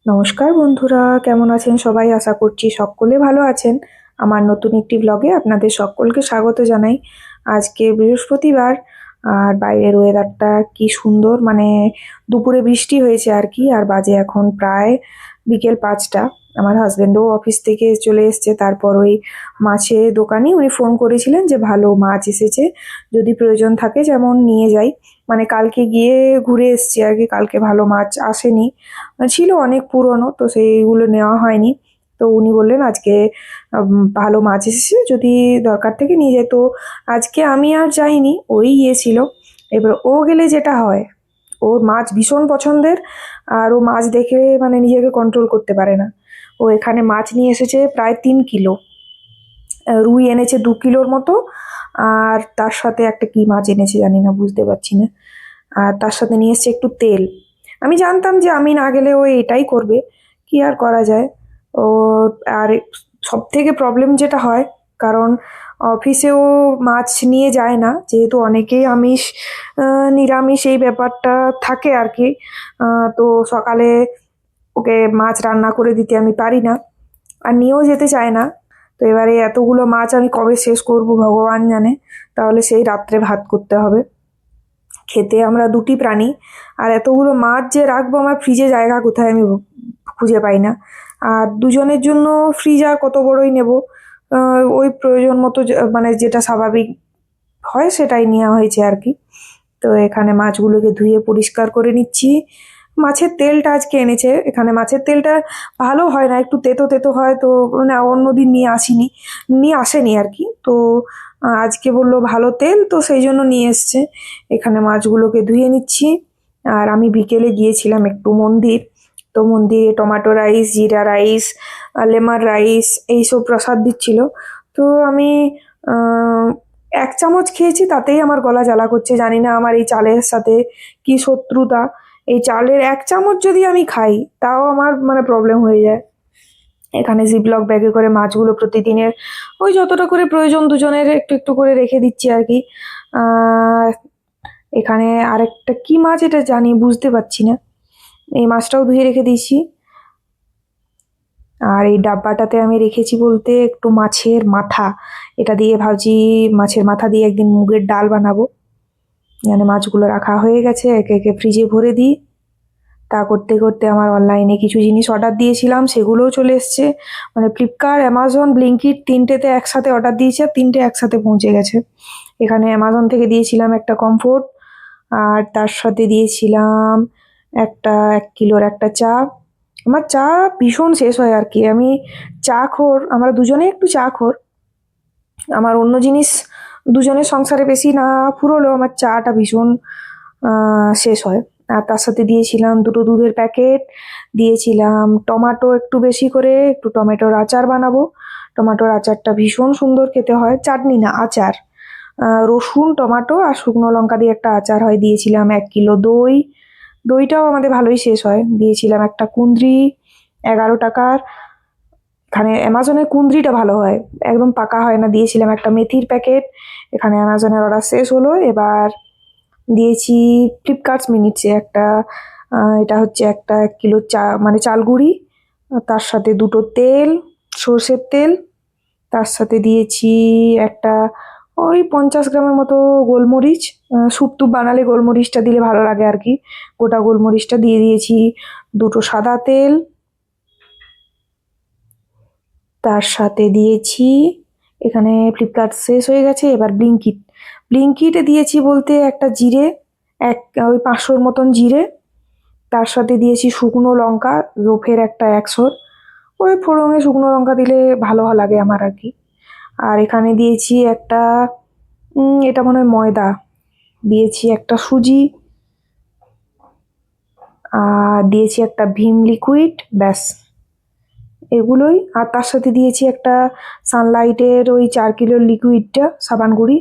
নমস্কার বন্ধুরা, কেমন আছেন সবাই? আশা করছি সকলে ভালো আছেন। আমার নতুন একটি ব্লগে আপনাদের সকলকে স্বাগত জানাই। আজকে বৃহস্পতিবার আর বাইরের ওয়েদারটা কি সুন্দর, মানে দুপুরে বৃষ্টি হয়েছে আর কি, আর বাজে এখন প্রায় বিকেল 5টা। আমার হাজবেন্ডও অফিস থেকে চলে এসছে, তারপর ওই মাছের দোকানি উনি ফোন করেছিলেন যে ভালো মাছ এসেছে, যদি প্রয়োজন থাকে যেমন নিয়ে যাই। মানে কালকে গিয়ে ঘুরে এসছি আর কি, কালকে ভালো মাছ আসেনি, ছিল অনেক পুরনো, তো সেইগুলো নেওয়া হয়নি। তো উনি বললেন আজকে ভালো মাছ এসেছে, যদি দরকার থেকে নিয়ে যায়। তো আজকে আমি আর যাইনি, ওই গিয়েছিল। এবার ও গেলে যেটা হয়, ওর মাছ ভীষণ পছন্দের, আর ও মাছ দেখে মানে নিজেকে কন্ট্রোল করতে পারে না। ও এখানে মাছ নিয়ে এসেছে প্রায় 3 কিলো। রুই এনেছে 2 কিলোর মতো, আর তার সাথে একটা কি মাছ এনেছে জানি না, বুঝতে পারছি না। আর তার সাথে নিয়ে এসছে একটু তেল। আমি জানতাম যে আমি না গেলে ও এটাই করবে, কি আর করা যায়। ও আর সব থেকে প্রবলেম যেটা হয়, কারণ অফিসেও মাছ নিয়ে যায় না, যেহেতু অনেকেই আমিষ নিরামিষ এই ব্যাপারটা থাকে আর কি। তো সকালে ওকে মাছ রান্না করে দিতে আমি পারি না, আর নিয়েও যেতে চায় না। তো এবারে এতগুলো মাছ আমি কবে শেষ করব ভগবান জানে। তাহলে সেই রাত্রে ভাত করতে হবে। খেতে আমরা দুটি প্রাণী, আর এতগুলো মাছ যে রাখবো আমার ফ্রিজে জায়গা কোথায় আমি খুঁজে পাই না। আর দুজনের জন্য ফ্রিজ আর কত বড়ই নেব, ওই প্রয়োজন মতো মানে যেটা স্বাভাবিক হয় সেটাই নেওয়া হয়েছে আর কি। তো এখানে মাছগুলোকে ধুয়ে পরিষ্কার করে নিচ্ছি। মাছের তেলটা আজকে এনেছে, এখানে মাছের তেলটা ভালো হয় না, একটু তেতো তেতো হয়, তো মানে অন্যদিন নিয়ে আসেনি আর কি। তো আজকে বললো ভালো তেল, তো সেই জন্য নিয়ে এসছে। এখানে মাছগুলোকে ধুয়ে নিচ্ছি। আর আমি বিকেলে গিয়েছিলাম একটু মন্দির। তো মন্দিরে টমেটো রাইস, জিরা রাইস, লেমন রাইস এইসব প্রসাদ দিচ্ছিল। তো আমি আহ, 1 চামচ খেয়েছি, তাতেই আমার গলা জ্বালা করছে। জানি না আমার এই চালের সাথে কি শত্রুতা। এই চালের 1 চামচ যদি আমি খাই, তাও আমার মানে প্রবলেম হয়ে যায়। এখানে জিপলক ব্যাগে করে মাছগুলো প্রতিদিনের ওই যতটা করে প্রয়োজন দুজনের একটু একটু করে রেখে দিচ্ছি আর কি। আহ, এখানে আরেকটা কি মাছ এটা জানি বুঝতে পারছি না, এই মাছটাও ধুয়ে রেখে দিয়েছি। আর এই ডাব্বাটাতে আমি রেখেছি বলতে একটু মাছের মাথা, এটা দিয়ে ভাবছি মাছের মাথা দিয়ে একদিন মুগের ডাল বানাবো। মানে মাছগুলো রাখা হয়ে গেছে, একে একে ফ্রিজে ভরে দিই। তা করতে করতে আমার অনলাইনে কিছু জিনিস অর্ডার দিয়েছিলাম, সেগুলোও চলে এসছে। মানে ফ্লিপকার্ট, অ্যামাজন, ব্লিঙ্কিট তিনটেতে একসাথে অর্ডার দিয়েছি, আর তিনটে একসাথে পৌঁছে গেছে। এখানে অ্যামাজন থেকে দিয়েছিলাম একটা কমফোর্ট, আর তার সাথে দিয়েছিলাম একটা 1 কিলোর একটা চা। আমার চা ভীষণ শেষ হয় আর কি, আমি চা খোর, আমরা দুজনে একটু চা খোর। আমার অন্য জিনিস দুজনের সংসারে বেশি না ফুরোলেও আমার চাটা ভীষণ শেষ হয়। আর তার সাথে দিয়েছিলাম 2টো দুধের প্যাকেট, দিয়েছিলাম টমেটো একটু বেশি করে, একটু টমেটোর আচার বানাবো। টমেটোর আচারটা ভীষণ সুন্দর খেতে হয়, চাটনি না আচার। রসুন, টমেটো আর শুকনো লঙ্কা দিয়ে একটা আচার হয়। দিয়েছিলাম 1 কিলো দই, দইটাও আমাদের ভালোই শেষ হয়। দিয়েছিলাম একটা কুঁদরি, 11 টাকার। এখানে অ্যামাজনের কুঁদরিটা ভালো হয়, একদম পাকা হয় না। দিয়েছিলাম একটা মেথির প্যাকেট। এখানে অ্যামাজনের অর্ডার শেষ হলো, এবার দিয়েছি ফ্লিপকার্ট মিনিটসে একটা। এটা হচ্ছে একটা 1 কিলো মানে চাল গুঁড়ি, তার সাথে 2টো তেল, সর্ষের তেল। তার সাথে দিয়েছি একটা ওই 50 গ্রামের মতো গোলমরিচ। স্যুপ টুপ বানালে গোলমরিচটা দিলে ভালো লাগে আর কি, গোটা গোলমরিচটা দিয়ে দিয়েছি। 2টো সাদা তেল, তার সাথে দিয়েছি, এখানে ফ্লিপকার্ট শেষ হয়ে গেছে, এবার ব্লিঙ্কিটে দিয়েছি বলতে একটা জিরে, এক ওই 500-র মতন জিরে। তার সাথে দিয়েছি শুকনো লঙ্কা, রোফের একটা 100। ওই ফোড়নে শুকনো লঙ্কা দিলে ভালো লাগে আমার আর কি। আর এখানে দিয়েছি একটা এটা মনে হয় ময়দা, দিয়েছি একটা সুজি, আর দিয়েছি একটা ভীম লিকুইড, ব্যাস এগুলোই। আর তার সাথে দিয়েছি একটা সানলাইটের ওই 4 কিলোর লিকুইডটা, সাবান গুঁড়ি।